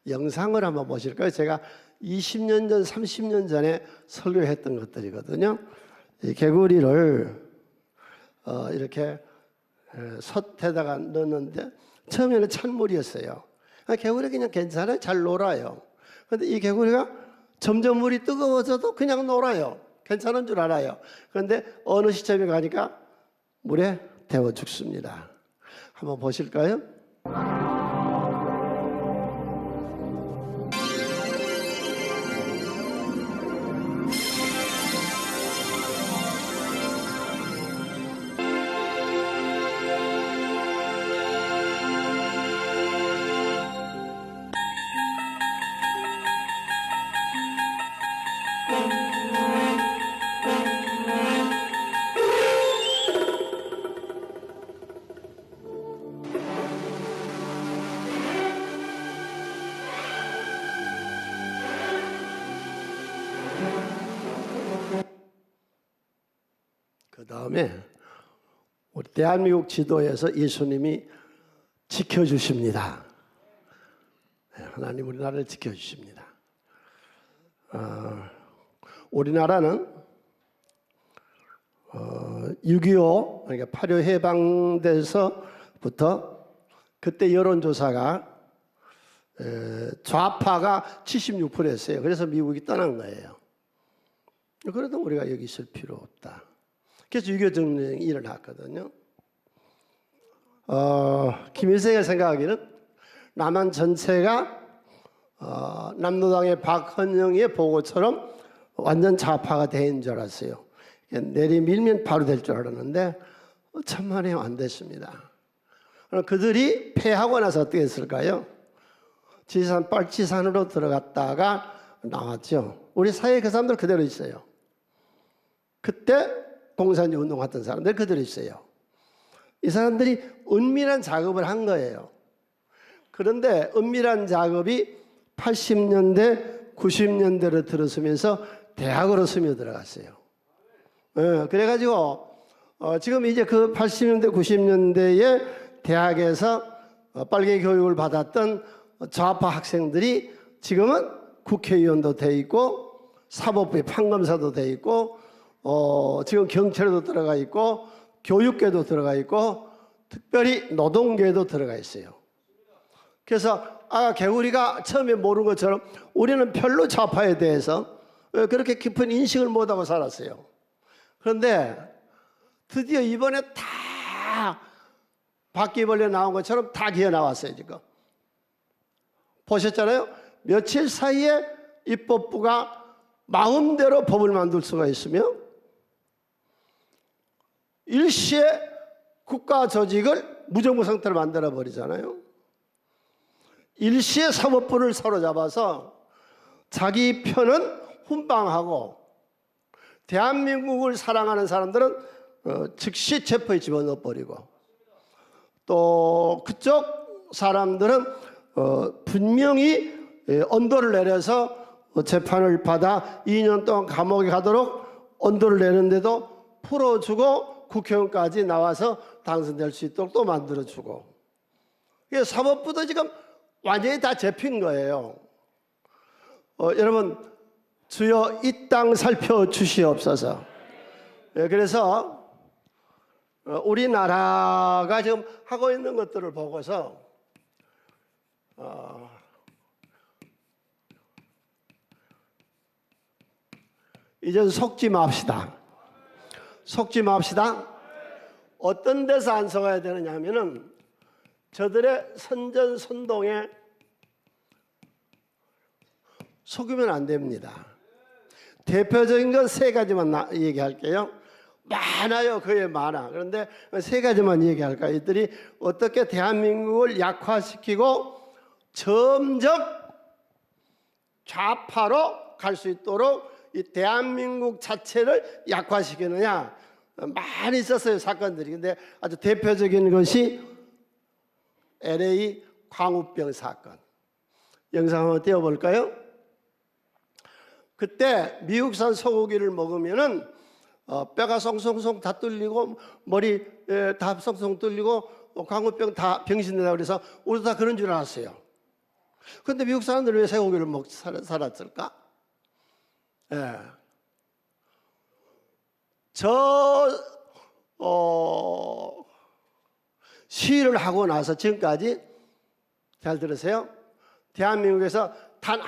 영상을 한번 보실까요? 제가 20년 전, 30년 전에 설교했던 것들이거든요. 이 개구리를 이렇게 솥에다가 넣었는데 처음에는 찬물이었어요. 개구리 그냥 괜찮아요. 잘 놀아요. 그런데 이 개구리가 점점 물이 뜨거워져도 그냥 놀아요. 괜찮은 줄 알아요. 그런데 어느 시점에 가니까 물에 데워 죽습니다. 한번 보실까요? 그 다음에 우리 대한민국 지도에서 예수님이 지켜주십니다. 하나님 우리나라를 지켜주십니다. 우리나라는 6.25 그러니까 8.25 해방돼서부터 그때 여론조사가 좌파가 76%였어요. 그래서 미국이 떠난 거예요. 그래도 우리가 여기 있을 필요 없다. 그래서 6.25 전쟁이 일어났거든요. 김일성이 생각하기는 남한 전체가 남로당의 박헌영의 보고처럼 완전 좌파가 된 줄 알았어요. 내리밀면 바로 될 줄 알았는데 천만에 안 됐습니다. 그들이 패하고 나서 어떻게 했을까요? 지산 빨치산으로 들어갔다가 나왔죠. 우리 사회에 그 사람들 그대로 있어요. 그때 공산주의 운동했던 사람들 그대로 있어요. 이 사람들이 은밀한 작업을 한 거예요. 그런데 은밀한 작업이 80년대, 90년대로 들어서면서 대학으로 스며들어갔어요. 그래가지고 지금 이제 그 80년대, 90년대에 대학에서 빨개 교육을 받았던 좌파 학생들이 지금은 국회의원도 돼 있고 사법부의 판검사도 돼 있고 지금 경찰에도 들어가 있고 교육계도 들어가 있고 특별히 노동계도 들어가 있어요. 그래서 개구리가 처음에 모르는 것처럼 우리는 별로 좌파에 대해서 그렇게 깊은 인식을 못하고 살았어요. 그런데 드디어 이번에 다 바퀴벌레 나온 것처럼 다 기어 나왔어요. 지금 보셨잖아요. 며칠 사이에 입법부가 마음대로 법을 만들 수가 있으며 일시에 국가 조직을 무정부 상태로 만들어 버리잖아요. 일시에 사법부를 사로잡아서 자기 편은 훈방하고 대한민국을 사랑하는 사람들은 즉시 체포에 집어넣어 버리고 또 그쪽 사람들은 분명히 언도를 내려서 재판을 받아 2년 동안 감옥에 가도록 언도를 내는데도 풀어주고 국회의원까지 나와서 당선될 수 있도록 또 만들어주고 사법부도 지금 완전히 다 잡힌 거예요. 여러분 주여 이 땅 살펴주시옵소서. 그래서 우리나라가 지금 하고 있는 것들을 보고서 이제 속지 맙시다. 속지 맙시다. 어떤 데서 안 속아야 되느냐 하면은 저들의 선전선동에 속으면 안 됩니다. 대표적인 건 세 가지만 얘기할게요. 많아요. 거의 많아. 그런데 세 가지만 얘기할까요? 이들이 어떻게 대한민국을 약화시키고 점점 좌파로 갈 수 있도록 이 대한민국 자체를 약화시키느냐 많이 있었어요. 사건들이. 근데 아주 대표적인 것이 LA 광우병 사건. 영상 한번 띄워볼까요? 그때 미국산 소고기를 먹으면은 뼈가 송송송 다 뚫리고 머리 다 송송 뚫리고 광우병 다 병신된다고 그래서 우리도 다 그런 줄 알았어요. 그런데 미국 사람들은 왜 쇠고기를 먹고 살았을까? 예. 시위를 하고 나서 지금까지 잘 들으세요. 대한민국에서 단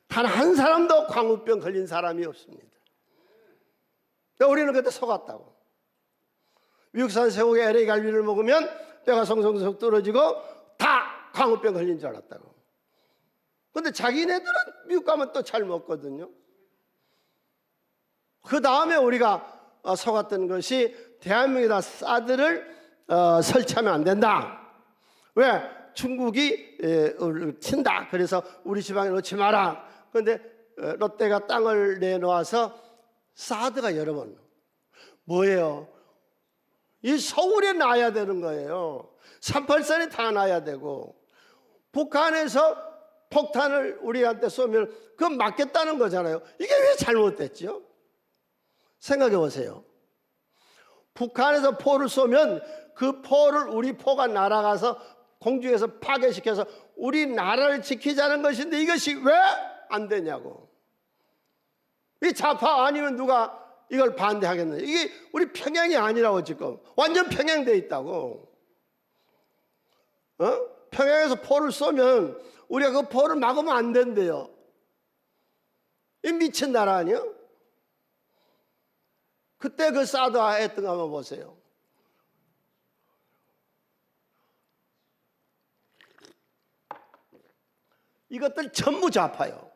한 사람도 광우병 걸린 사람이 없습니다. 우리는 그때 속았다고. 미국산 쇠고기 LA 갈비를 먹으면 뼈가 송송송 떨어지고 다 광우병 걸린 줄 알았다고. 그런데 자기네들은 미국 가면 또 잘 먹거든요. 그 다음에 우리가 속았던 것이 대한민국에다 사드를 설치하면 안 된다. 왜? 중국이 친다. 그래서 우리 지방에 놓지 마라. 그런데 롯데가 땅을 내놓아서 사드가 여러분 뭐예요? 이 서울에 놔야 되는 거예요. 38선에 다 놔야 되고, 북한에서 폭탄을 우리한테 쏘면 그건 맞겠다는 거잖아요. 이게 왜 잘못됐죠? 생각해 보세요. 북한에서 포를 쏘면 그 포를 우리 포가 날아가서 공중에서 파괴시켜서 우리나라를 지키자는 것인데 이것이 왜 안 되냐고. 이 좌파 아니면 누가 이걸 반대하겠느냐. 이게 우리 평양이 아니라고. 지금 완전 평양돼 있다고. 평양에서 포를 쏘면 우리가 그 포를 막으면 안 된대요. 이 미친 나라 아니야? 그때 그 사드 했던 거 한번 보세요. 이것들 전부 좌파요.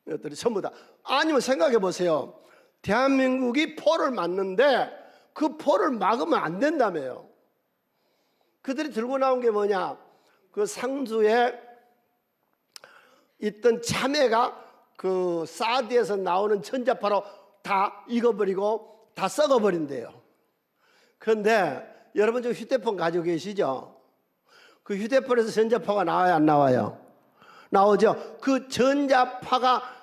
이것들이 전부 다. 아니면 생각해 보세요. 대한민국이 포를 맞는데 그 포를 막으면 안 된다며요. 그들이 들고 나온 게 뭐냐? 그 상주에 있던 참외가 그 사드에서 나오는 전자파로 다 익어버리고 다 썩어버린대요. 그런데 여러분 지금 휴대폰 가지고 계시죠? 그 휴대폰에서 전자파가 나와요, 안 나와요? 나오죠. 그 전자파가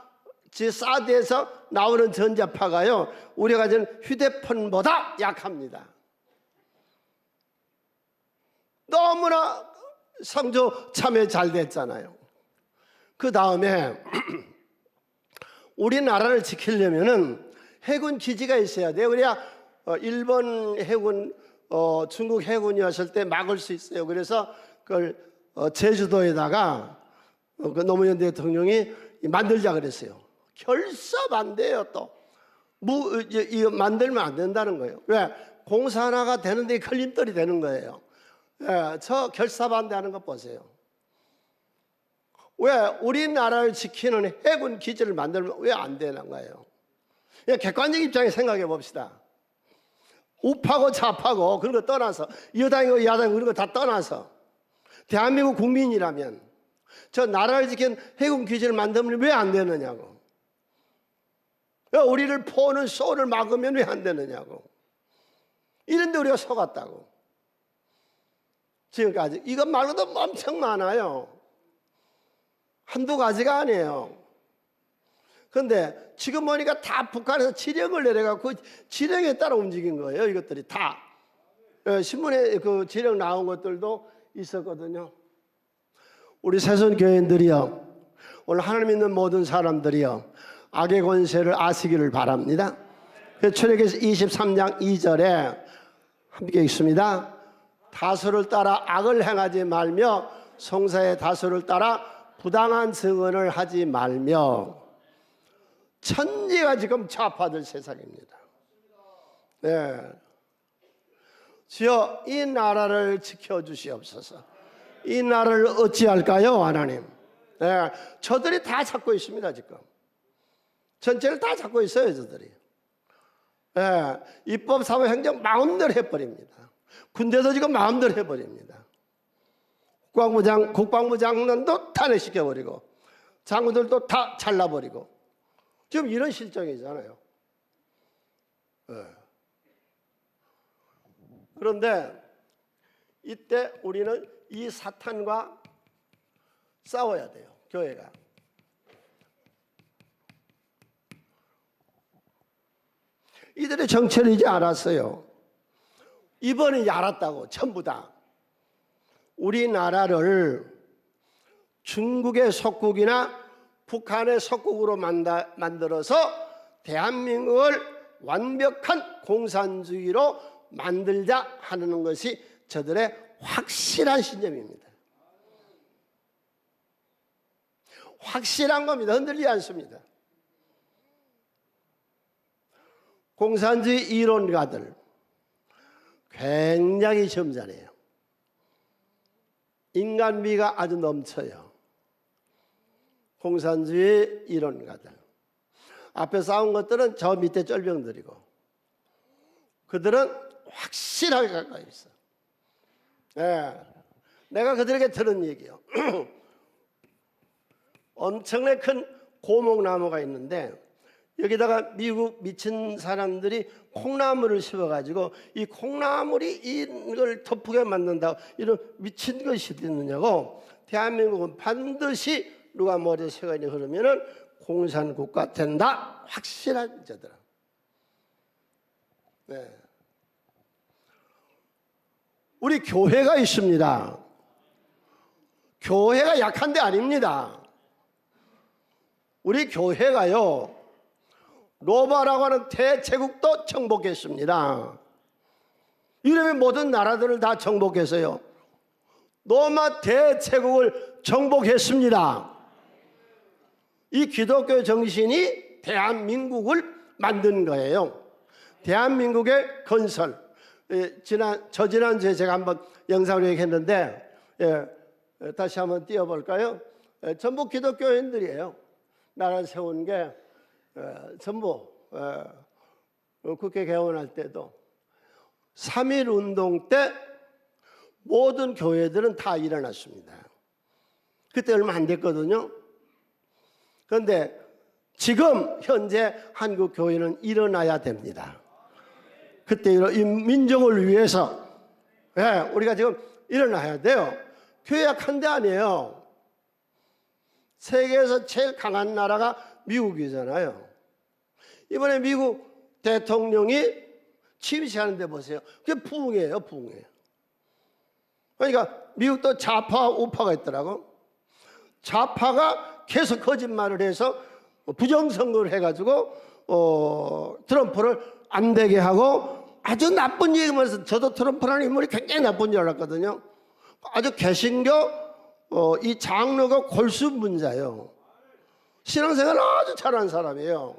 사드에서 나오는 전자파가요, 우리가 가진 휴대폰보다 약합니다. 너무나 상조 참여 잘 됐잖아요. 그 다음에 우리나라를 지키려면은 해군 기지가 있어야 돼요. 그래야 일본 해군, 중국 해군이 왔을 때 막을 수 있어요. 그래서 그걸 제주도에다가 그 노무현 대통령이 만들자 그랬어요. 결사 반대예요. 또 이거 만들면 안 된다는 거예요. 왜? 공사 하나가 되는데 걸림돌이 되는 거예요. 예, 저 결사 반대하는 거 보세요. 왜? 우리나라를 지키는 해군 기지를 만들면 왜 안 되는 거예요? 객관적 입장에 생각해 봅시다. 우파고 좌파고 그런 거 떠나서, 여당이고 야당이고 그런 거 다 떠나서 대한민국 국민이라면 저 나라를 지키는 해군 기지를 만들면 왜 안 되느냐고. 우리를 포는 쏘를 막으면 왜 안 되느냐고. 이런데 우리가 속았다고. 지금까지 이것 말고도 엄청 많아요. 한두 가지가 아니에요. 그런데 지금 보니까 다 북한에서 지령을 내려갖고 지령에 따라 움직인 거예요. 이것들이 다. 신문에 그 지령 나온 것들도 있었거든요. 우리 새손교인들이요, 오늘 하나님 믿는 모든 사람들이요, 악의 권세를 아시기를 바랍니다. 출애굽기 23장 2절에 함께 읽습니다. 다소를 따라 악을 행하지 말며 송사의 다소를 따라 부당한 증언을 하지 말며. 천지가 지금 좌파들 세상입니다. 네. 주여 이 나라를 지켜주시옵소서. 이 나라를 어찌할까요, 하나님? 네. 저들이 다 잡고 있습니다. 지금 전체를 다 잡고 있어요, 저들이. 네. 입법, 사법, 행정 마음대로 해버립니다. 군대도 지금 마음대로 해버립니다. 국방부 장관도 탄핵시켜버리고 장군들도 다 잘라버리고 지금 이런 실정이잖아요. 네. 그런데 이때 우리는 이 사탄과 싸워야 돼요. 교회가. 이들의 정체를 이제 알았어요. 이번에 알았다고. 전부 다 우리나라를 중국의 속국이나 북한의 속국으로 만들어서 대한민국을 완벽한 공산주의로 만들자 하는 것이 저들의 확실한 신념입니다. 확실한 겁니다. 흔들리지 않습니다. 공산주의 이론가들 굉장히 점잖해요. 인간미가 아주 넘쳐요. 공산주의 이론가들. 앞에 싸운 것들은 저 밑에 쫄병들이고 그들은 확실하게 가까이 있어. 네. 내가 그들에게 들은 얘기요. 엄청나게 큰 고목나무가 있는데 여기다가 미국 미친 사람들이 콩나물을 심어가지고 이 콩나물이 이걸 덮게 만든다고 이런 미친 것이 있느냐고. 대한민국은 반드시 누가 머리에 세관이 흐르면은 공산국가 된다. 확실한 자들아. 네. 우리 교회가 있습니다. 교회가 약한 데 아닙니다. 우리 교회가요, 로마라고 하는 대제국도 정복했습니다. 이름의 모든 나라들을 다 정복해서요, 로마 대제국을 정복했습니다. 이 기독교 정신이 대한민국을 만든 거예요. 대한민국의 건설. 저지난주에 제가 한번 영상으로 얘기했는데, 다시 한번 띄워볼까요? 전부 기독교인들이에요. 나라를 세운 게 전부 국회 개원할 때도 3.1 운동 때 모든 교회들은 다 일어났습니다. 그때 얼마 안 됐거든요. 그런데 지금 현재 한국 교회는 일어나야 됩니다. 그때 이 민족을 위해서 우리가 지금 일어나야 돼요. 교회 약한 데 아니에요. 세계에서 제일 강한 나라가 미국이잖아요. 이번에 미국 대통령이 취임식하는 데 보세요. 그게 부흥이에요, 부흥이에요. 그러니까 미국도 좌파, 우파가 있더라고. 좌파가 계속 거짓말을 해서 부정선거를 해가지고 트럼프를 안 되게 하고 아주 나쁜 얘기면서 저도 트럼프라는 인물이 굉장히 나쁜 줄 알았거든요. 아주 개신교 이 장로가 골수문자예요. 신앙생활 아주 잘하는 사람이에요.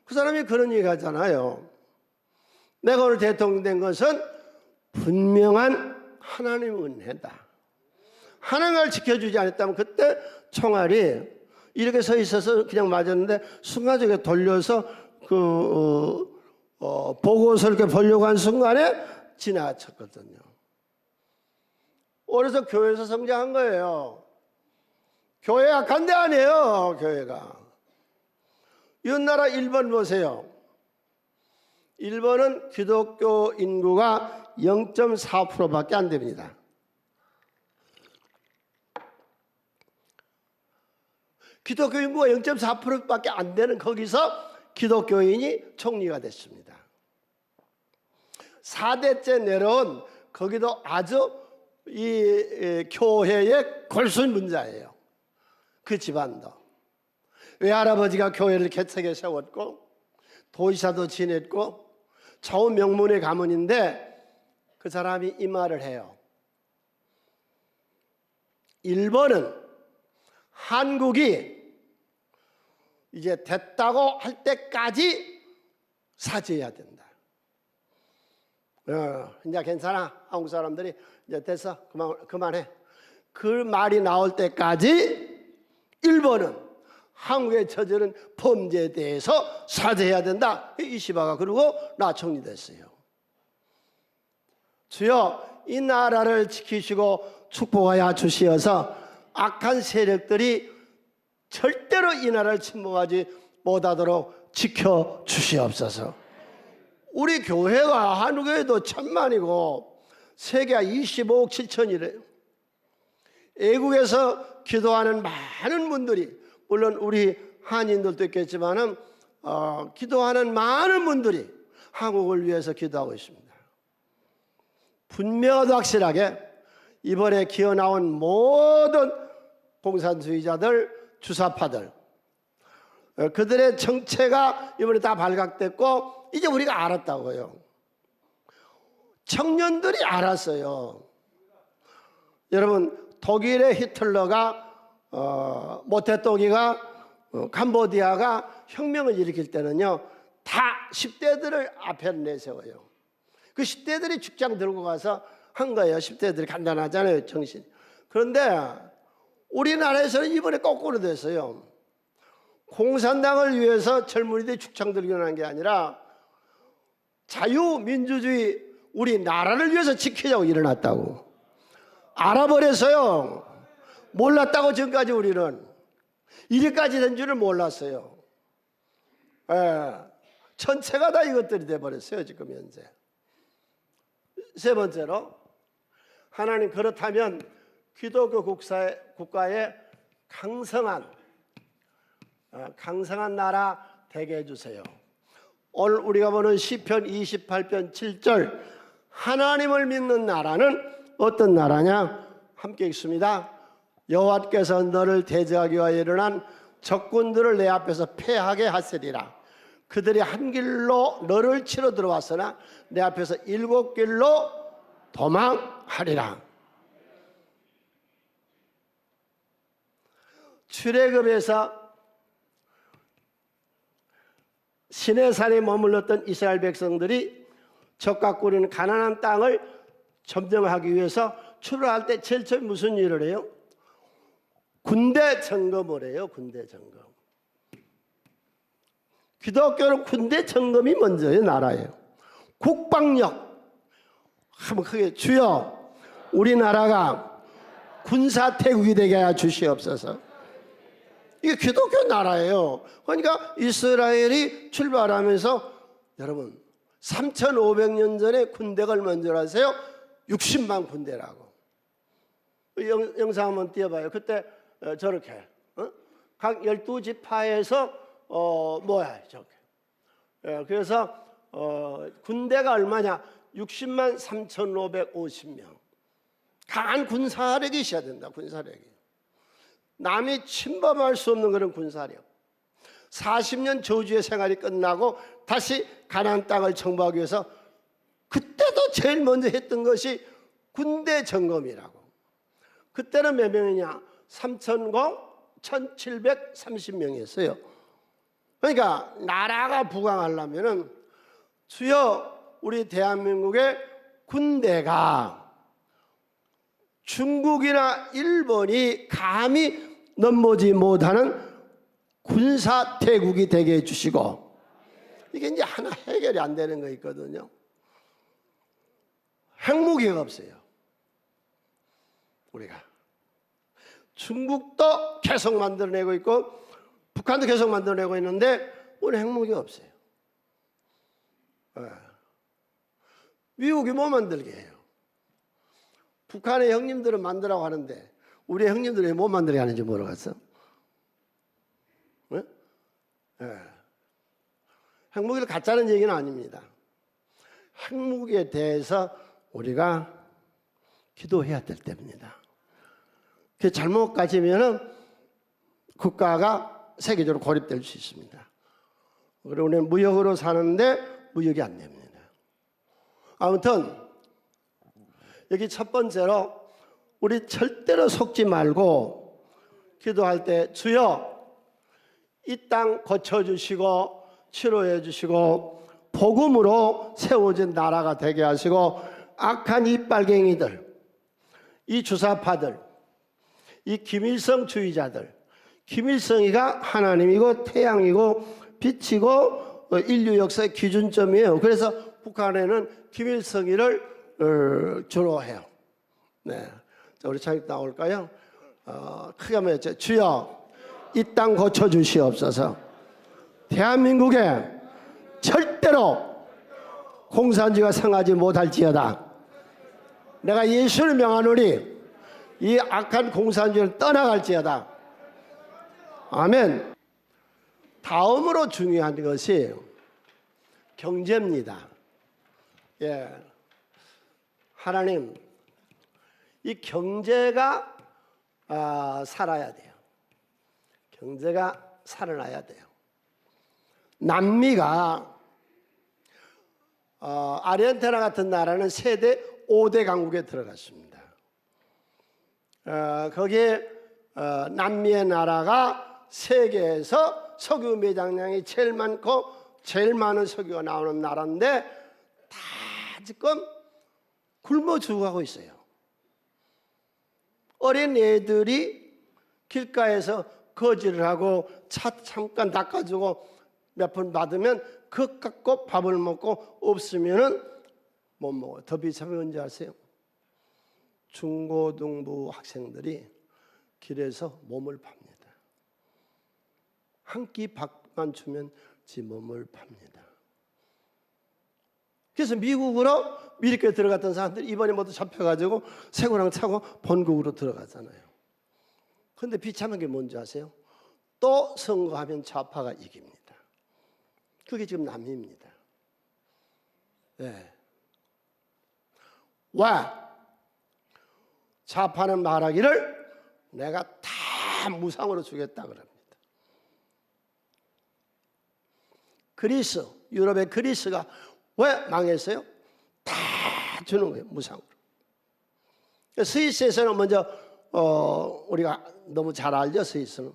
그 사람이 그런 얘기 하잖아요. 내가 오늘 대통령 된 것은 분명한 하나님의 은혜다. 하나님을 지켜주지 않았다면 그때 총알이 이렇게 서 있어서 그냥 맞았는데 순간적으로 돌려서 보고서를 이렇게 보려고 한 순간에 지나쳤거든요. 그래서 교회에서 성장한 거예요. 교회 약한 데 아니에요, 교회가. 이 나라 일본 보세요. 일본은 기독교 인구가 0.4%밖에 안 됩니다. 기독교 인구가 0.4%밖에 안 되는 거기서 기독교인이 총리가 됐습니다. 4대째 내려온 거기도 아주 이 교회의 골수문자예요. 그 집안도. 외할아버지가 교회를 개척해 세웠고 도지사도 지냈고 좋은 명문의 가문인데 그 사람이 이 말을 해요. 일본은 한국이 이제 됐다고 할 때까지 사죄해야 된다. 이제 괜찮아. 한국 사람들이 이제 됐어. 그만해. 그 말이 나올 때까지 일본은 한국에 저지른 범죄에 대해서 사죄해야 된다. 이시바가 그러고 나 총리됐어요. 주여 이 나라를 지키시고 축복하여 주시어서 악한 세력들이 절대로 이 나라를 침범하지 못하도록 지켜주시옵소서. 우리 교회가 한국에도 1,000만이고 세계가 25억 7천이래요. 외국에서 기도하는 많은 분들이, 물론 우리 한인들도 있겠지만 기도하는 많은 분들이 한국을 위해서 기도하고 있습니다. 분명하고 확실하게 이번에 기어 나온 모든 공산주의자들, 주사파들, 그들의 정체가 이번에 다 발각됐고 이제 우리가 알았다고요. 청년들이 알았어요. 여러분, 독일의 히틀러가 모태똥이가 캄보디아가 혁명을 일으킬 때는요, 다 10대들을 앞에 내세워요. 그 10대들이 죽장 들고 가서 한 거예요. 10대들이 간단하잖아요, 정신. 그런데 우리나라에서는 이번에 거꾸로 됐어요. 공산당을 위해서 젊은이들이 죽창 들고 일어난 게 아니라 자유민주주의 우리나라를 위해서 지키자고 일어났다고. 알아버렸어요. 몰랐다고 지금까지 우리는. 이리까지 된 줄을 몰랐어요. 전체가 다 이것들이 돼버렸어요, 지금 현재. 세 번째로, 하나님 그렇다면 기독교 국가의 강성한 나라 되게 해주세요. 오늘 우리가 보는 시편 28편 7절, 하나님을 믿는 나라는 어떤 나라냐? 함께 읽습니다. 여호와께서 너를 대적하기 위하여 일어난 적군들을 내 앞에서 패하게 하시리라. 그들이 한 길로 너를 치러 들어왔으나 내 앞에서 7길로 도망하리라. 출애굽에서 시내산에 머물렀던 이스라엘 백성들이 적과 꾸리는 가나안 땅을 점령하기 위해서 출발할 때 제일 처음 무슨 일을 해요? 군대 점검을 해요. 군대 점검. 기독교는 군대 점검이 먼저예요. 나라예요. 국방력. 한번 크게, 주여 우리나라가 군사태국이 되게 하여 주시옵소서. 이게 기독교 나라예요. 그러니까 이스라엘이 출발하면서, 여러분 3,500년 전에 군대가 얼마인 줄 아세요? 60만 군대라고. 영상 한번 띄워봐요. 그때 저렇게 각 12지파에서 저렇게. 그래서 군대가 얼마냐? 60만 3,550명. 강한 군사력이 있어야 된다. 군사력이. 남이 침범할 수 없는 그런 군사력. 40년 저주의 생활이 끝나고 다시 가나안 땅을 정복하기 위해서 그때도 제일 먼저 했던 것이 군대 점검이라고. 그때는 몇 명이냐? 1,730명이었어요. 그러니까 나라가 부강하려면은, 주여 우리 대한민국의 군대가 중국이나 일본이 감히 넘보지 못하는 군사태국이 되게 해주시고, 이게 이제 하나 해결이 안 되는 거 있거든요. 핵무기가 없어요. 우리가 중국도 계속 만들어내고 있고 북한도 계속 만들어내고 있는데 우리 핵무기가 없어요. 미국이 뭐 만들게 해요? 북한의 형님들은 만들라고 하는데 우리 형님들이 뭐 만들게 하는지 모르겠어. 핵무기를 갖자는 얘기는 아닙니다. 핵무기에 대해서 우리가 기도해야 될 때입니다. 그 잘못 가지면은 국가가 세계적으로 고립될 수 있습니다. 그리고 우리는 무역으로 사는데 무역이 안 됩니다. 아무튼 여기 첫 번째로 우리 절대로 속지 말고 기도할 때, 주여 이 땅 고쳐주시고 치료해 주시고 복음으로 세워진 나라가 되게 하시고, 악한 이 빨갱이들, 이 주사파들, 이 김일성 주의자들, 김일성이가 하나님이고 태양이고 빛이고 인류 역사의 기준점이에요. 그래서 북한에는 김일성이를 주로 해요. 네, 자, 우리 찬양 나올까요? 크게 한번 했죠. 주여 이 땅 고쳐주시옵소서. 대한민국에 절대로 공산주의가 성하지 못할지어다. 내가 예수를 명하노니 이 악한 공산주의를 떠나갈지어다. 아멘. 다음으로 중요한 것이 경제입니다. 예, 하나님, 이 경제가 살아야 돼요. 경제가 살아나야 돼요. 남미가 아르헨티나 같은 나라는 세계 5대 강국에 들어갔습니다. 거기에 남미의 나라가 세계에서 석유 매장량이 제일 많고 제일 많은 석유가 나오는 나라인데 다 지금 굶어 죽어가고 있어요. 어린 애들이 길가에서 거지를 하고 차 잠깐 닦아주고 몇 푼 받으면 그것 갖고 밥을 먹고 없으면은 못 먹어요. 더 비참한 건지 아세요? 중고등부 학생들이 길에서 몸을 팝니다. 한 끼 밥만 주면 지 몸을 팝니다. 그래서 미국으로 미리께 들어갔던 사람들이 이번에 모두 잡혀가지고 새고랑 차고 본국으로 들어가잖아요. 그런데 비참한 게 뭔지 아세요? 또 선거하면 좌파가 이깁니다. 그게 지금 남미입니다. 네. 왜? 좌파는 말하기를 내가 다 무상으로 주겠다 그럽니다. 그리스, 유럽의 그리스가 왜 망했어요? 다 주는 거예요, 무상으로. 스위스에서는 먼저 우리가 너무 잘 알죠, 스위스는.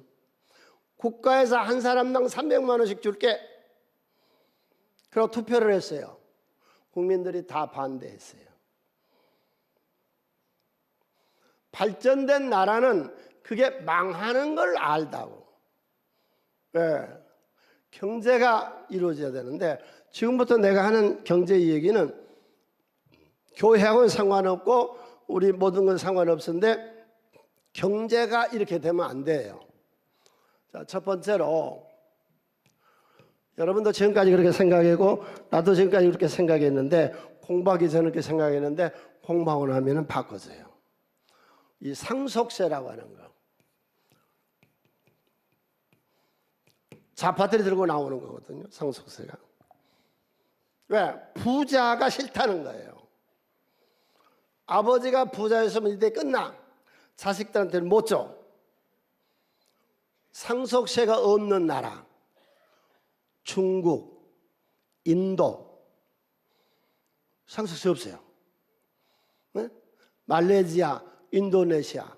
국가에서 한 사람당 300만 원씩 줄게. 그리고 투표를 했어요. 국민들이 다 반대했어요. 발전된 나라는 그게 망하는 걸 알다고. 네. 경제가 이루어져야 되는데 지금부터 내가 하는 경제 얘기는 교회하고는 상관없고 우리 모든 건 상관없는데 경제가 이렇게 되면 안 돼요. 자, 첫 번째로 여러분도 지금까지 그렇게 생각하고 나도 지금까지 그렇게 생각했는데 공부하기 전에 그렇게 생각했는데 공부하고 나면 바꿔져요. 이 상속세라고 하는 거. 좌파들이 들고 나오는 거거든요. 상속세가. 왜? 부자가 싫다는 거예요. 아버지가 부자였으면 이때 끝나. 자식들한테는 못 줘. 상속세가 없는 나라. 중국, 인도. 상속세 없어요. 네? 말레이시아, 인도네시아.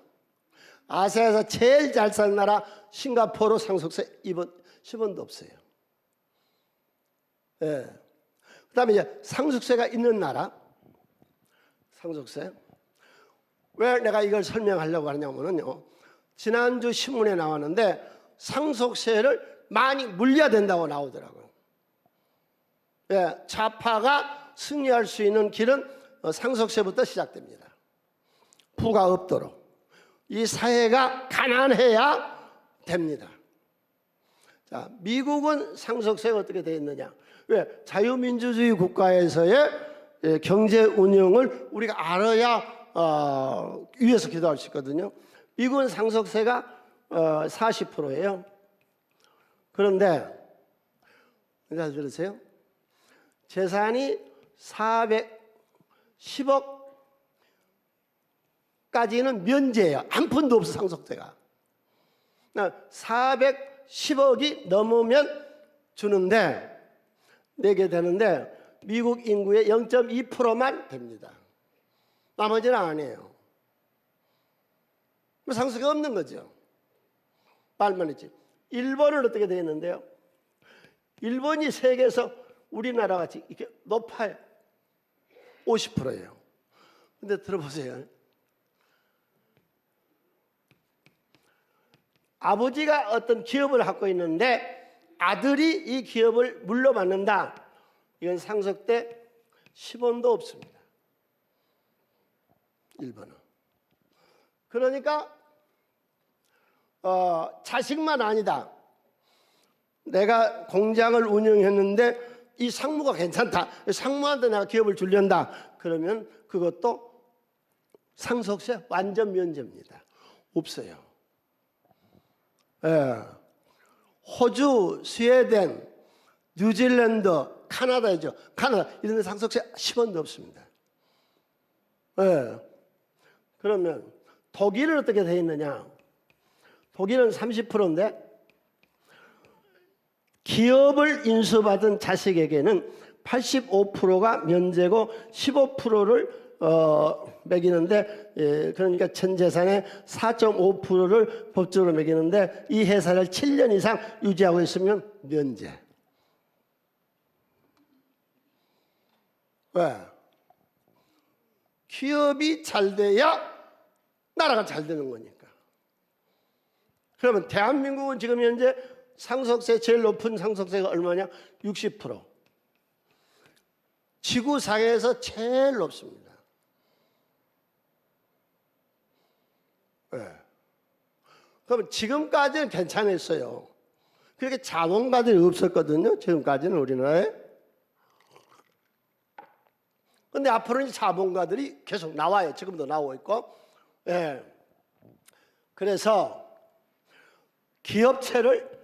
아시아에서 제일 잘 사는 나라 싱가포르 상속세 10원도 없어요. 예. 그 다음에 이제 상속세가 있는 나라. 상속세. 왜 내가 이걸 설명하려고 하냐면요. 지난주 신문에 나왔는데 상속세를 많이 물려야 된다고 나오더라고요. 예. 좌파가 승리할 수 있는 길은 상속세부터 시작됩니다. 부가 없도록. 이 사회가 가난해야 됩니다. 자, 미국은 상속세가 어떻게 되어 있느냐? 왜? 자유민주주의 국가에서의 경제 운영을 우리가 알아야 위에서 기도할 수 있거든요. 미국은 상속세가 40%예요. 그런데 잘 들으세요. 재산이 410억까지는 면제예요. 한 푼도 없어 상속세가. 410억이 넘으면 주는데 내게 되는데 미국 인구의 0.2%만 됩니다. 나머지는 아니에요. 상속세가 없는 거죠. 말만 했지. 일본은 어떻게 되어 있는데요? 일본이 세계에서 우리나라 같이 이렇게 높아요. 50%예요. 근데 들어보세요. 아버지가 어떤 기업을 갖고 있는데 아들이 이 기업을 물려받는다. 이건 상속 때 10원도 없습니다. 일본은. 그러니까 자식만 아니다. 내가 공장을 운영했는데 이 상무가 괜찮다. 상무한테 내가 기업을 주련다. 그러면 그것도 상속세 완전 면제입니다. 없어요. 예. 호주, 스웨덴, 뉴질랜드, 카나다죠. 카나다 이런 데 상속세 10원도 없습니다. 예. 그러면 독일은 어떻게 되어 있느냐? 독일은 30%인데 기업을 인수받은 자식에게는 85%가 면제고 15%를 매기는데, 그러니까 전 재산의 4.5%를 법적으로 매기는데, 이 회사를 7년 이상 유지하고 있으면 면제. 왜? 기업이 잘 돼야 나라가 잘 되는 거니까. 그러면 대한민국은 지금 현재 상속세, 제일 높은 상속세가 얼마냐? 60%. 지구상에서 제일 높습니다. 네. 그럼 지금까지는 괜찮았어요. 그렇게 자본가들이 없었거든요. 지금까지는 우리나라에. 근데 앞으로는 자본가들이 계속 나와요. 지금도 나오고 있고. 예. 그래서 기업체를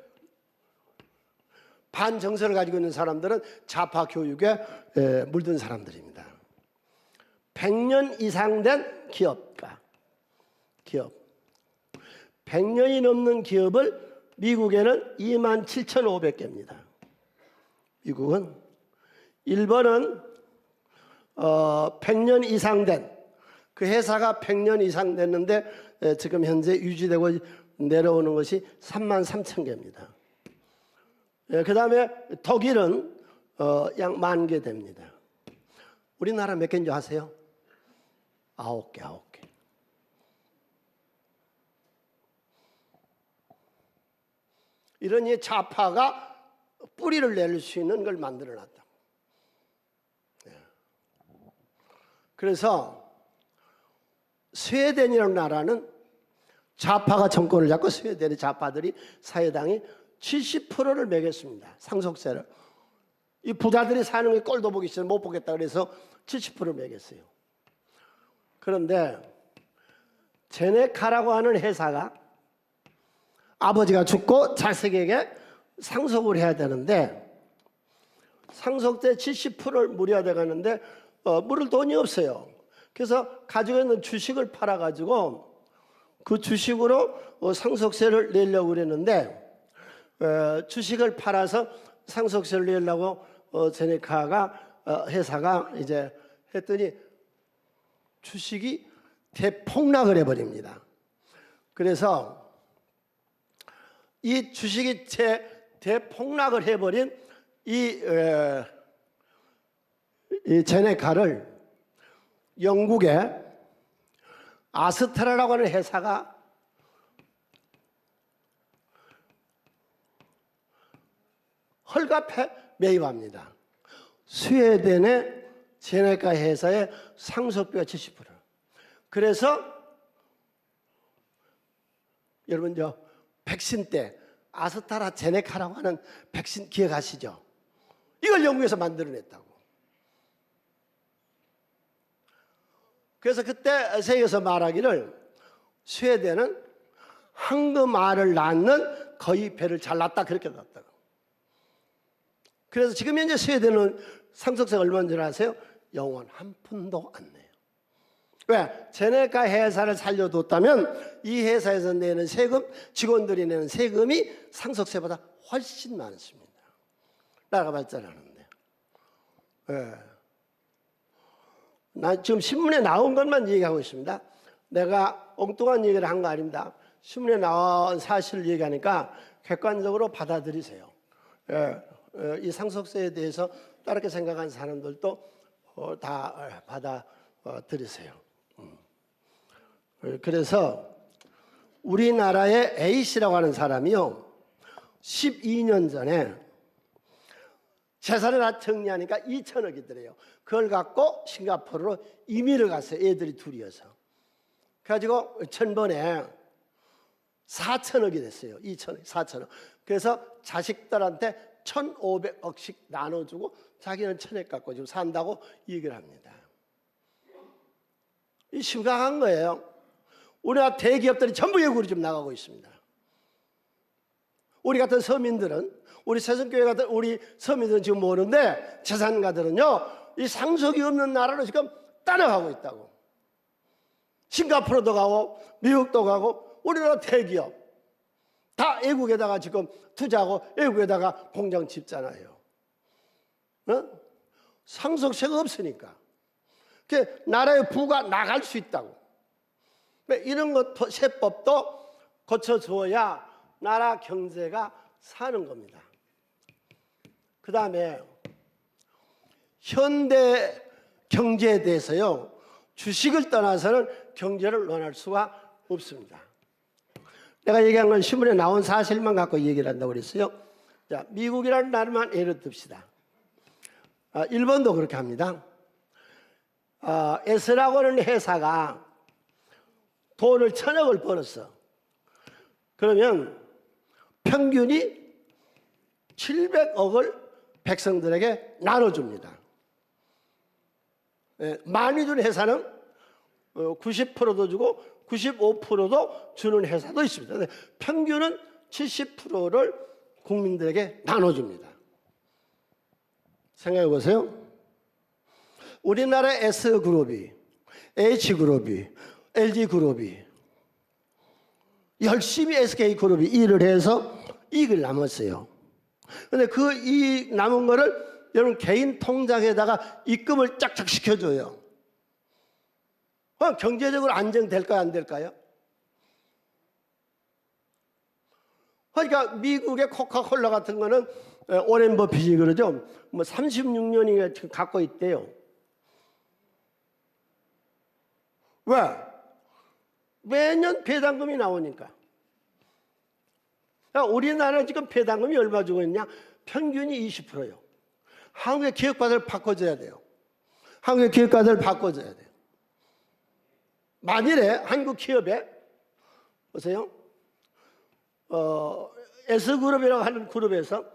반정서를 가지고 있는 사람들은 좌파 교육에 물든 사람들입니다. 100년 이상 된 기업. 100년이 넘는 기업을 미국에는 27,500개입니다. 미국은. 일본은 100년 이상 된, 그 회사가 100년 이상 됐는데 지금 현재 유지되고 내려오는 것이 33,000개입니다. 그 다음에 독일은 약 10,000개 됩니다. 우리나라 몇 개인 줄 아세요? 9개. 이러니 좌파가 뿌리를 낼 수 있는 걸 만들어 놨다. 그래서 스웨덴이라는 나라는 좌파가 정권을 잡고 스웨덴의 좌파들이 사회당이 70%를 매겼습니다. 상속세를. 이 부자들이 사는 게 꼴도 보기 싫어 못 보겠다 그래서 70%를 매겼어요. 그런데 제네카라고 하는 회사가 아버지가 죽고 자식에게 상속을 해야 되는데 상속세 70%를 물어야 되가는데 물을 돈이 없어요. 그래서 가지고 있는 주식을 팔아가지고 그 주식으로 상속세를 내려고 그랬는데 주식을 팔아서 상속세를 내려고 제네카가 회사가 이제 했더니 주식이 대폭락을 해버립니다. 그래서 이 주식이 대폭락을 해버린 이 제네카를 영국의 아스트라라고 하는 회사가 헐값에 매입합니다. 스웨덴의 제네카 회사의 상속비가 70%. 그래서 여러분 백신 때 아스트라 제네카라고 하는 백신 기억하시죠? 이걸 영국에서 만들어냈다고. 그래서 그때 세계에서 말하기를 스웨덴은 황금알을 낳는 거의 배를 잘 낳았다 그렇게 낳았다고. 그래서 지금 현재 스웨덴은 상속세가 얼마인 줄 아세요? 영원 한 푼도 안 내요. 왜? 제네카 회사를 살려뒀다면 이 회사에서 내는 세금, 직원들이 내는 세금이 상속세보다 훨씬 많습니다. 나라가 발전하는데. 예. 나 지금 신문에 나온 것만 얘기하고 있습니다. 내가 엉뚱한 얘기를 한 거 아닙니다. 신문에 나온 사실을 얘기하니까 객관적으로 받아들이세요. 예. 이 상속세에 대해서 다르게 생각하는 사람들도 다 받아들이세요. 그래서 우리나라의 A씨라고 하는 사람이요 12년 전에 재산을 다 정리하니까 2천억이더래요. 그걸 갖고 싱가포르로 이민을 갔어요. 애들이 둘이어서. 그래가지고 천번에 4천억이 됐어요. 2천억, 4천억. 그래서 자식들한테 1,500억씩 나눠주고 자기는 1,000억 갖고 지금 산다고 얘기를 합니다. 이 심각한 거예요. 우리나라 대기업들이 전부 외국으로 지금 나가고 있습니다. 우리 같은 서민들은, 우리 새성교회 같은 우리 서민들은 지금 모르는데 재산가들은요 이 상속이 없는 나라로 지금 따라가고 있다고. 싱가포르도 가고 미국도 가고 우리나라 대기업 다 외국에다가 지금 투자하고 외국에다가 공장 짓잖아요. 상속세가 없으니까. 그 나라의 부가 나갈 수 있다고. 이런 것 세법도 고쳐줘야 나라 경제가 사는 겁니다. 그 다음에 현대 경제에 대해서요, 주식을 떠나서는 경제를 논할 수가 없습니다. 내가 얘기한 건 신문에 나온 사실만 갖고 얘기를 한다고 그랬어요. 자, 미국이라는 나라만 예를 듭시다. 일본도 그렇게 합니다. S라고 하는 회사가 돈을 1,000억을 벌었어. 그러면 평균이 700억을 백성들에게 나눠줍니다. 많이 준 회사는 90%도 주고 95%도 주는 회사도 있습니다. 평균은 70%를 국민들에게 나눠줍니다. 생각해 보세요. 우리나라의 S그룹이, H그룹이, LG그룹이 열심히 SK그룹이 일을 해서 이익을 남았어요. 그런데 그 이익 남은 거를 여러분 개인 통장에다가 입금을 짝짝 시켜줘요. 경제적으로 안정될까요? 안 될까요? 그러니까 미국의 코카콜라 같은 거는 오렌 버핏이 그러죠. 뭐 36년이 갖고 있대요. 왜? 매년 배당금이 나오니까. 우리나라는 지금 배당금이 얼마 주고 있냐? 평균이 20%예요. 한국의 기업가들 바꿔줘야 돼요. 한국의 기업가들 바꿔줘야 돼요. 만일에 한국 기업에 보세요. S그룹이라고 하는 그룹에서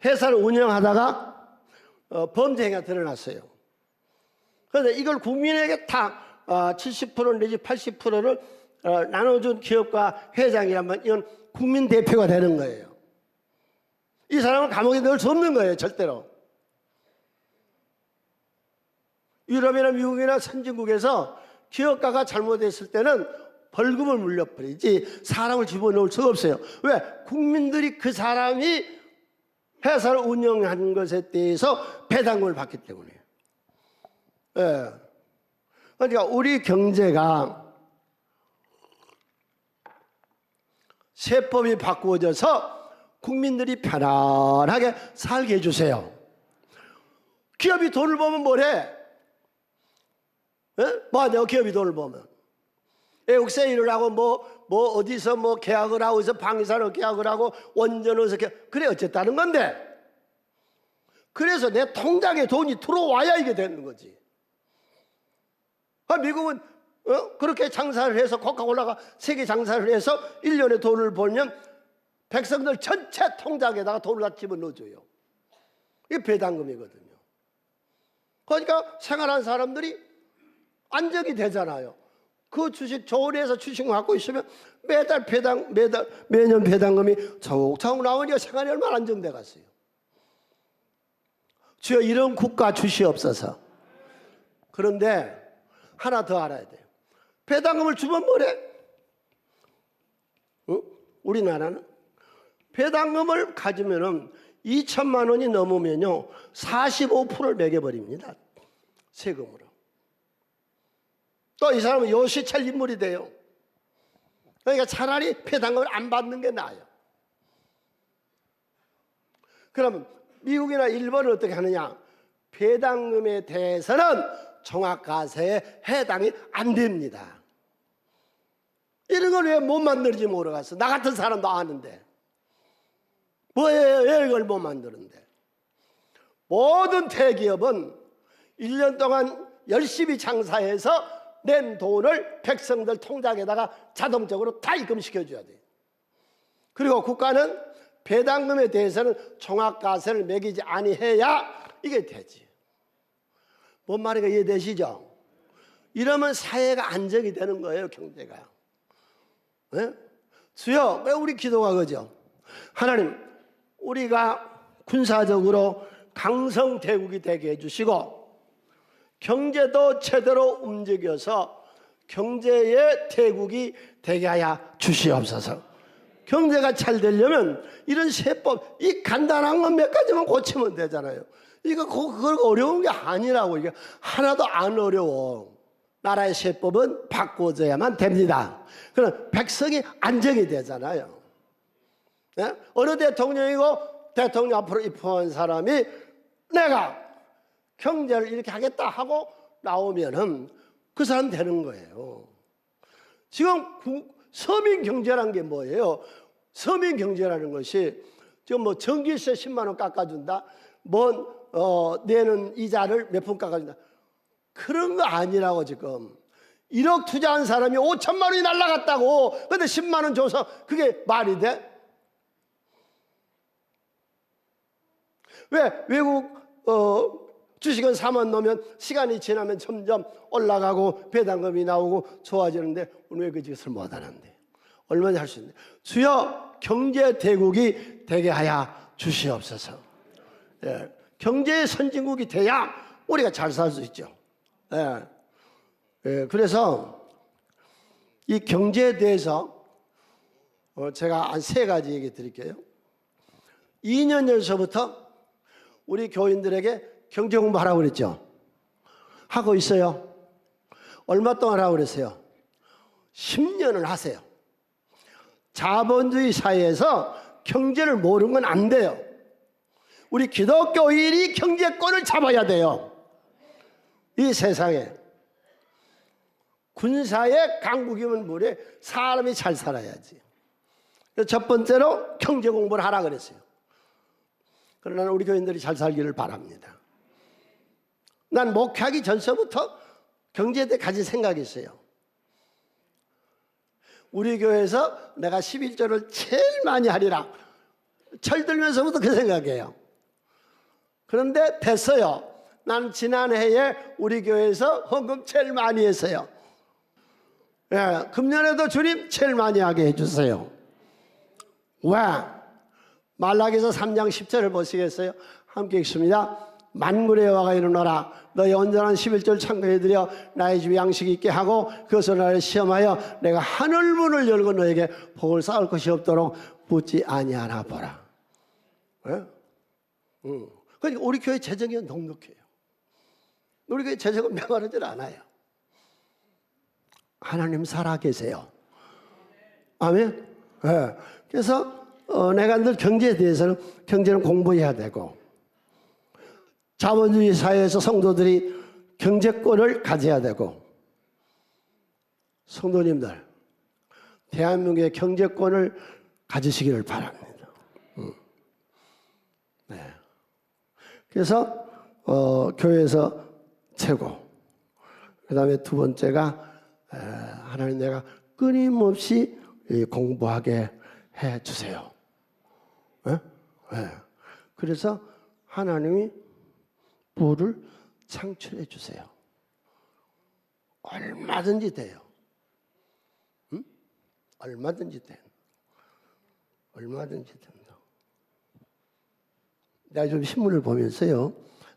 회사를 운영하다가 범죄 행위가 드러났어요. 그런데 이걸 국민에게 다 70% 내지 80%를 나눠준 기업가 회장이라면 이건 국민 대표가 되는 거예요. 이 사람은 감옥에 넣을 수 없는 거예요. 절대로. 유럽이나 미국이나 선진국에서 기업가가 잘못했을 때는 벌금을 물려버리지 사람을 집어넣을 수가 없어요. 왜? 국민들이 그 사람이 회사를 운영하는 것에 대해서 배당금을 받기 때문이에요. 예. 그러니까 우리 경제가 세법이 바꾸어져서 국민들이 편안하게 살게 해주세요. 기업이 돈을 벌면 뭐래? 뭐하냐? 기업이 돈을 벌면 외국세 일을 하고 뭐 어디서 뭐 계약을 하고 해서 방위사로 계약을 하고 원전에서 그래 어쨌다는 건데, 그래서 내 통장에 돈이 들어와야 이게 되는 거지. 미국은 그렇게 장사를 해서 코카콜라가 세계 장사를 해서 1년에 돈을 벌면 백성들 전체 통장에다가 돈을 다 집어넣어줘요. 이게 배당금이거든요. 그러니까 생활하는 사람들이 안정이 되잖아요. 그 주식 좋은 회사 주식을 갖고 있으면 매년 배당금이 차곡차곡 나오니까 생활이 얼마나 안정돼 갔어요. 주여 이런 국가 주시옵소서. 그런데 하나 더 알아야 돼요. 배당금을 주면 뭐래? 우리나라는 배당금을 가지면은 2천만 원이 넘으면요 45%를 매겨버립니다. 세금으로. 또 이 사람은 요시찰 인물이 돼요. 그러니까 차라리 배당금을 안 받는 게 나아요. 그러면 미국이나 일본은 어떻게 하느냐? 배당금에 대해서는 종합과세에 해당이 안 됩니다. 이런 걸 왜 못 만들지 모르겠어. 나 같은 사람도 아는데. 왜 이걸 못 만드는데? 모든 대기업은 1년 동안 열심히 장사해서 낸 돈을 백성들 통장에다가 자동적으로 다 입금시켜줘야 돼요. 그리고 국가는 배당금에 대해서는 종합과세를 매기지 아니해야 이게 되지. 뭔 말인가 이해되시죠? 이러면 사회가 안정이 되는 거예요, 경제가. 네? 주여, 왜 우리 기도가 그죠? 하나님, 우리가 군사적으로 강성대국이 되게 해주시고 경제도 제대로 움직여서 경제의 대국이 되게 하여 주시옵소서. 경제가 잘 되려면 이런 세법, 이 간단한 건 몇 가지만 고치면 되잖아요. 그걸 어려운 게 아니라고. 이게 하나도 안 어려워. 나라의 세법은 바꿔줘야만 됩니다. 그럼 백성이 안정이 되잖아요. 네? 어느 대통령이고 대통령 앞으로 입후한 사람이 내가 경제를 이렇게 하겠다 하고 나오면은 그 사람 되는 거예요. 지금 서민 경제라는 게 뭐예요? 서민 경제라는 것이 지금 뭐 전기세 10만 원 깎아준다, 내는 이자를 몇 푼 깎아준다, 그런 거 아니라고. 지금 1억 투자한 사람이 5천만 원이 날라갔다고. 근데 10만 원 줘서 그게 말이 돼? 왜 외국 주식은 사면 놓으면 시간이 지나면 점점 올라가고 배당금이 나오고 좋아지는데 오늘 왜 그 짓을 못하는데? 얼마나 할 수 있는데? 주여 경제 대국이 되게 하여 주시옵소서. 예, 경제의 선진국이 돼야 우리가 잘 살 수 있죠. 예, 예, 그래서 이 경제에 대해서 제가 한 3가지 얘기 드릴게요. 2년 전서부터 우리 교인들에게 경제 공부하라고 그랬죠. 하고 있어요. 얼마 동안 하라고 그랬어요? 10년을 하세요. 자본주의 사회에서 경제를 모르는 건 안 돼요. 우리 기독교인이 경제권을 잡아야 돼요. 이 세상에 군사의 강국이면 뭐래? 사람이 잘 살아야지. 첫 번째로 경제 공부를 하라 그랬어요. 그러나 우리 교인들이 잘 살기를 바랍니다. 난 목회하기 전서부터 경제에 대해 가진 생각이 있어요. 우리 교회에서 내가 11조를 제일 많이 하리라. 철들면서부터 그 생각이에요. 그런데 됐어요. 난 지난해에 우리 교회에서 헌금 제일 많이 했어요. 예, 금년에도 주님 제일 많이 하게 해주세요. 왜? 말라기서 3장 10절을 보시겠어요? 함께 읽습니다. 만물의 여호와가 이르노라 너희 온전한 11조를 창고해드려 나의 집에 양식이 있게 하고 그것을 나를 시험하여 내가 하늘 문을 열고 너에게 복을 쌓을 것이 없도록 붙지 아니하나 보라. 예? 그러니까 우리 교회 재정이 넉넉해요. 우리 교회 재정은 메마르질 않아요. 하나님 살아계세요. 아멘. 예. 그래서 내가 늘 경제에 대해서는 경제는 공부해야 되고 자본주의 사회에서 성도들이 경제권을 가져야 되고 성도님들 대한민국의 경제권을 가지시기를 바랍니다. 네. 그래서 교회에서 최고. 그 다음에 두 번째가 하나님 내가 끊임없이 공부하게 해주세요. 네? 네. 그래서 하나님이 부를 창출해 주세요. 얼마든지 돼요. 응? 얼마든지 돼. 얼마든지 된다. 내가 좀 신문을 보면서요.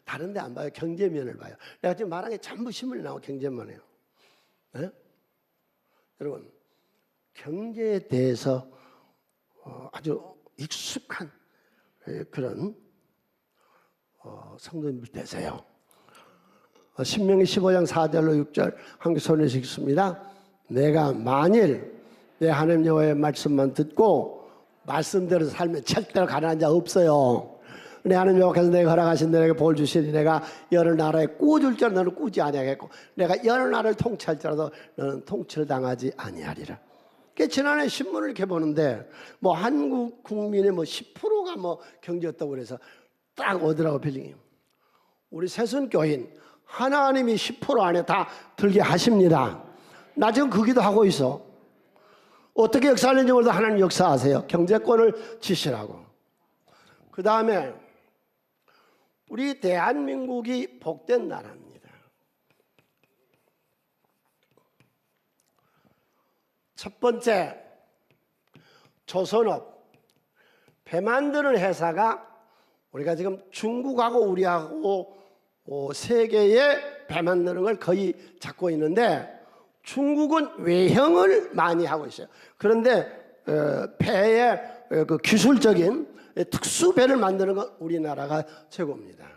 다른 데 안 봐요. 경제면을 봐요. 내가 지금 말한 게 전부 신문이 나오고 경제만 해요. 네? 여러분 경제에 대해서 아주 익숙한 그런 성도님들 되세요. 신명기 15장 4절로 6절 함께 손에서 읽습니다. 내가 만일 내 하나님 여호와의 말씀만 듣고 말씀대로 살면 절대로 가난한 자 없어요. 내 하나님 여호와께서 내가 허락하신 내게 복을 주시니 내가 여러 나라에 꾸어줄 줄 너는 꾸지 아니하겠고 내가 여러 나라를 통치할지라도 너는 통치를 당하지 아니하리라. 지난해 신문을 이렇게 보는데 뭐 한국 국민의 뭐 10%가 뭐 경제였다고 그래서 딱 오더라고 빌딩이. 우리 새순교인 하나님이 10% 안에 다 들게 하십니다. 나 지금 그 기도하고 있어. 어떻게 역사하는지 몰라도 하나님 역사하세요. 경제권을 지시라고. 그 다음에 우리 대한민국이 복된 나라입니다. 첫 번째 조선업 배 만드는 회사가 우리가 지금 중국하고 우리하고 세계의 배 만드는 걸 거의 잡고 있는데 중국은 외형을 많이 하고 있어요. 그런데 배의 그 기술적인 특수 배를 만드는 건 우리나라가 최고입니다.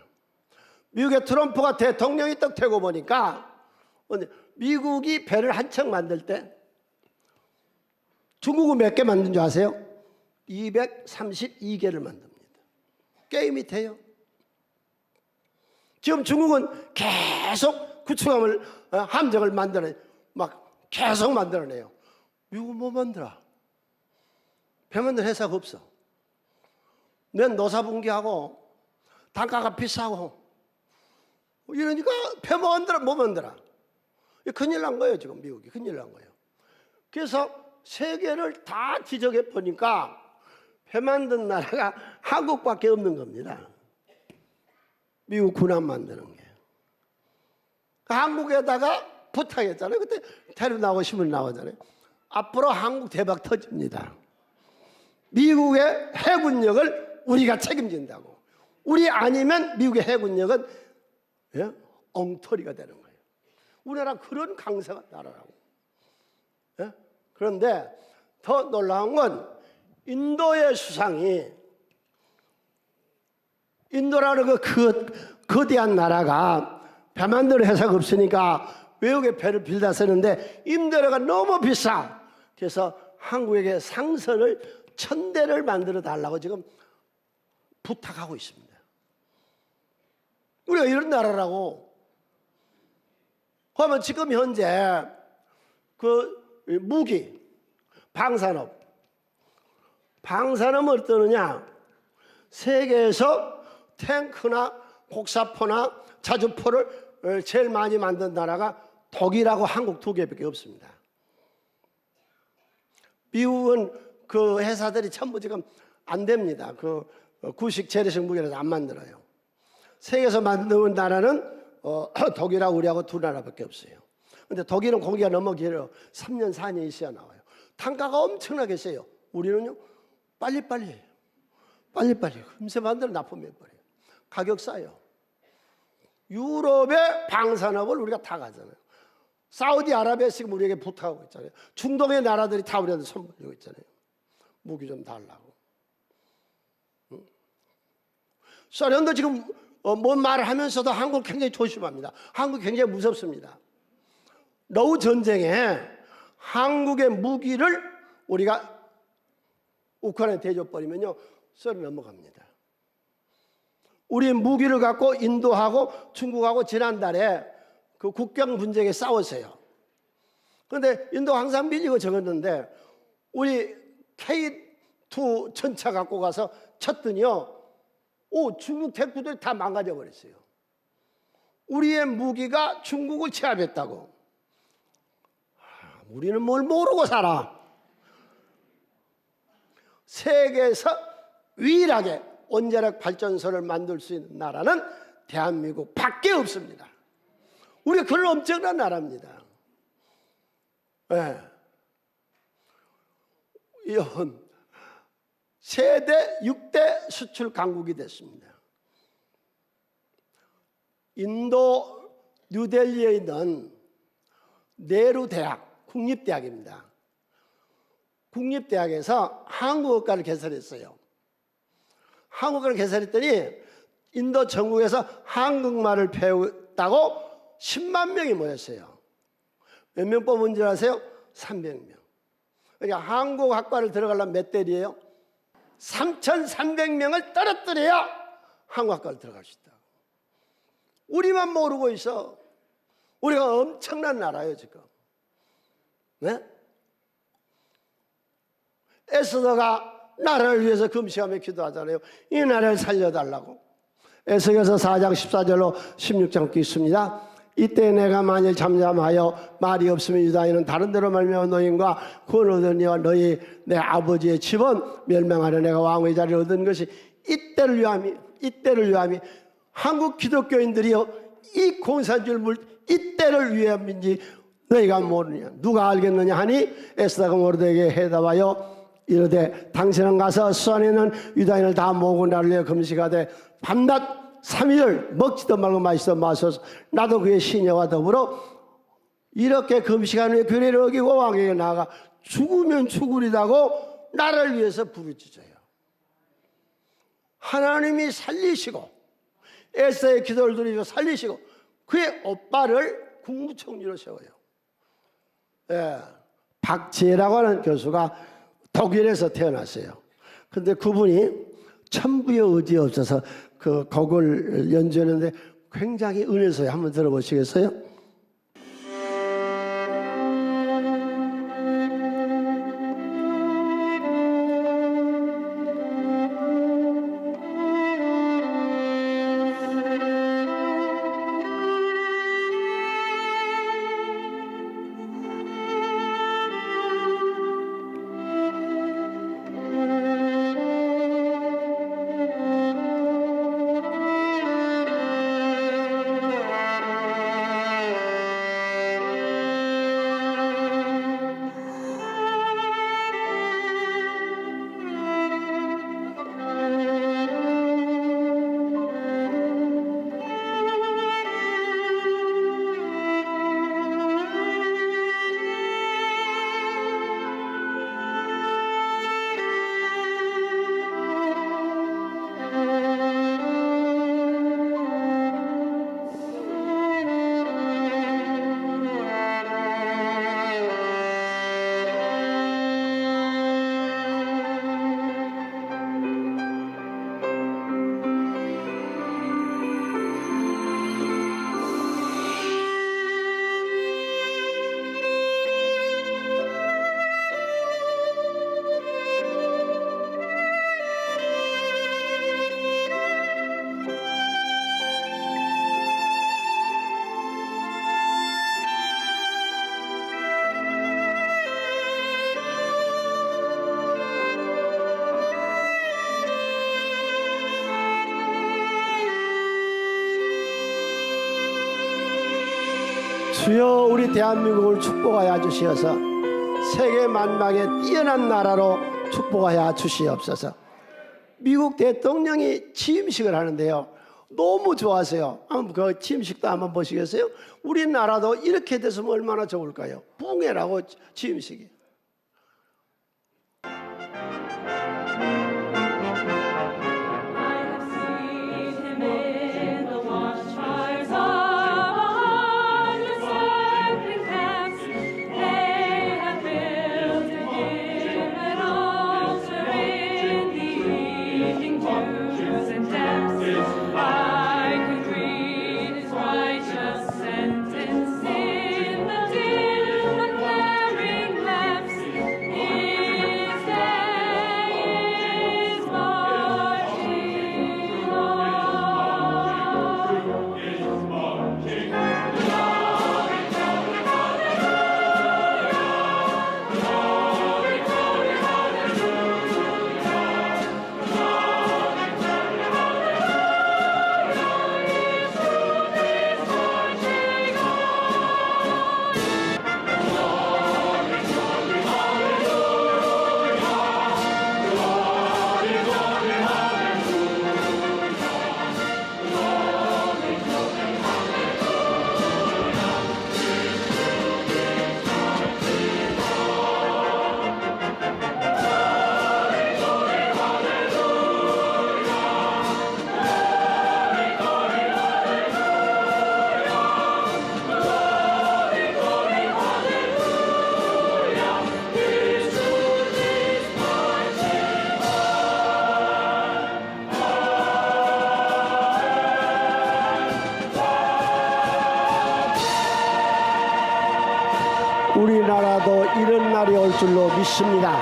미국의 트럼프가 대통령이 딱 되고 보니까 미국이 배를 한 척 만들 때 중국은 몇 개 만든 줄 아세요? 232개를 만듭니다. 게임이 돼요. 지금 중국은 계속 구축함을 함정을 만들어내요. 막 계속 만들어내요. 미국은 뭐 만들어? 배 만드는 회사가 없어. 면 노사분기하고 단가가 비싸고 이러니까 배 만들어 뭐 만들어? 큰일 난 거예요. 지금 미국이 큰일 난 거예요. 그래서 세계를 다 뒤적여 보니까 배 만든 나라가 한국밖에 없는 겁니다. 미국 군함 만드는 게. 한국에다가 부탁했잖아요. 그때 테레비 나오고 신문 나오잖아요. 앞으로 한국 대박 터집니다. 미국의 해군력을 우리가 책임진다고. 우리 아니면 미국의 해군력은 엉터리가 되는 거예요. 우리나라 그런 강성한 나라라고. 그런데 더 놀라운 건 인도의 수상이, 인도라는 그 거대한 나라가 배 만드는 회사가 없으니까 외국에 배를 빌려 쓰는데 임대료가 너무 비싸. 그래서 한국에게 상선을 1000대를 만들어 달라고 지금 부탁하고 있습니다. 우리가 이런 나라라고. 그러면 지금 현재 그 무기, 방산업은 어떠느냐? 세계에서 탱크나 곡사포나 자주포를 제일 많이 만든 나라가 독일하고 한국 두 개밖에 없습니다. 미국은 그 회사들이 전부 지금 안 됩니다. 그 구식 재래식 무기라서 안 만들어요. 세계에서 만드는 나라는 독일하고 우리하고 두 나라밖에 없어요. 근데 독일은 공기가 너무 길어. 3년 4년 있어야 나와요. 단가가 엄청나게 세요. 우리는요 빨리빨리 금세 만들어 납품해버려요. 가격 싸요. 유럽의 방산업을 우리가 다 가잖아요. 사우디아라비아 지금 우리에게 부탁하고 있잖아요. 중동의 나라들이 다 우리한테 손 벌리고 있잖아요. 무기 좀 달라고. 소련도 지금 뭔 말을 하면서도 한국 굉장히 조심합니다. 한국 굉장히 무섭습니다. 러우 전쟁에 한국의 무기를 우리가 우크라이나에 대줘버리면요 소련 넘어갑니다. 우리 무기를 갖고 인도하고 중국하고 지난달에 그 국경 분쟁에 싸웠어요. 그런데 인도가 항상 밀리고 적었는데 우리 K2 전차 갖고 가서 쳤더니요 중국 택부들이 다 망가져 버렸어요. 우리의 무기가 중국을 제압했다고. 우리는 뭘 모르고 살아. 세계에서 유일하게 원자력 발전소를 만들 수 있는 나라는 대한민국 밖에 없습니다. 우리가 그런 엄청난 나라입니다. 네. 이건 세대 6대 수출 강국이 됐습니다. 인도 뉴델리에 있는 네루 대학, 국립대학입니다. 국립대학에서 한국어과를 개설했어요. 한국어를 개설했더니 인도 전국에서 한국말을 배웠다고 10만 명이 모였어요. 몇 명 뽑은 줄 아세요? 300명. 그러니까 한국학과를 들어가려면 몇 대리예요? 3,300명을 떨어뜨려야 한국학과를 들어갈 수 있다. 우리만 모르고 있어. 우리가 엄청난 나라예요 지금. 네? 에스더가 나라를 위해서 금식하며 기도하잖아요. 이 나라를 살려달라고. 에스더서 4장 14절로 16장 있습니다. 이때 내가 만일 잠잠하여 말이 없으면 유다인은 다른 데로 말미암아 노인과 구원 얻으니와 너희 내 아버지의 집은 멸망하려 내가 왕의 자리를 얻은 것이 이때를 위함이 한국 기독교인들이요 이 공산주의를 물 이때를 위함인지 너희가 모르냐 누가 알겠느냐 하니 에스더가 모르드에게 해답하여 이르되 당신은 가서 수산에 있는 유다인을 다 모으고 나를 위해 금식하되 밤낮 3일 먹지도 말고 마시도 마셔서 나도 그의 시녀와 더불어 이렇게 금식한 후에 규례를 어기고 왕에게 나아가 죽으면 죽으리다고 나를 위해서 부르짖어요. 하나님이 살리시고 에스더의 기도를 들으시고 살리시고 그의 오빠를 국무총리로 세워요. 예, 박지혜라고 하는 교수가 독일에서 태어났어요. 근데 그분이 천부의 의지 없어서 그 곡을 연주했는데 굉장히 은혜서요. 한번 들어보시겠어요? 주여 우리 대한민국을 축복하여 주시어서 세계 만방에 뛰어난 나라로 축복하여 주시옵소서. 미국 대통령이 취임식을 하는데요, 너무 좋아하세요. 한번 그 취임식도 한번 보시겠어요? 우리나라도 이렇게 됐으면 얼마나 좋을까요? 붕해라고 취임식이. 우리나라도 이런 날이 올 줄로 믿습니다.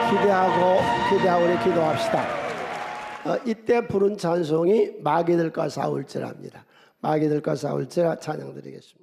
기대하고 우리 기도합시다. 이때 부른 찬송이 마귀들과 싸울지랍니다. 마귀들과 싸울지라 찬양 드리겠습니다.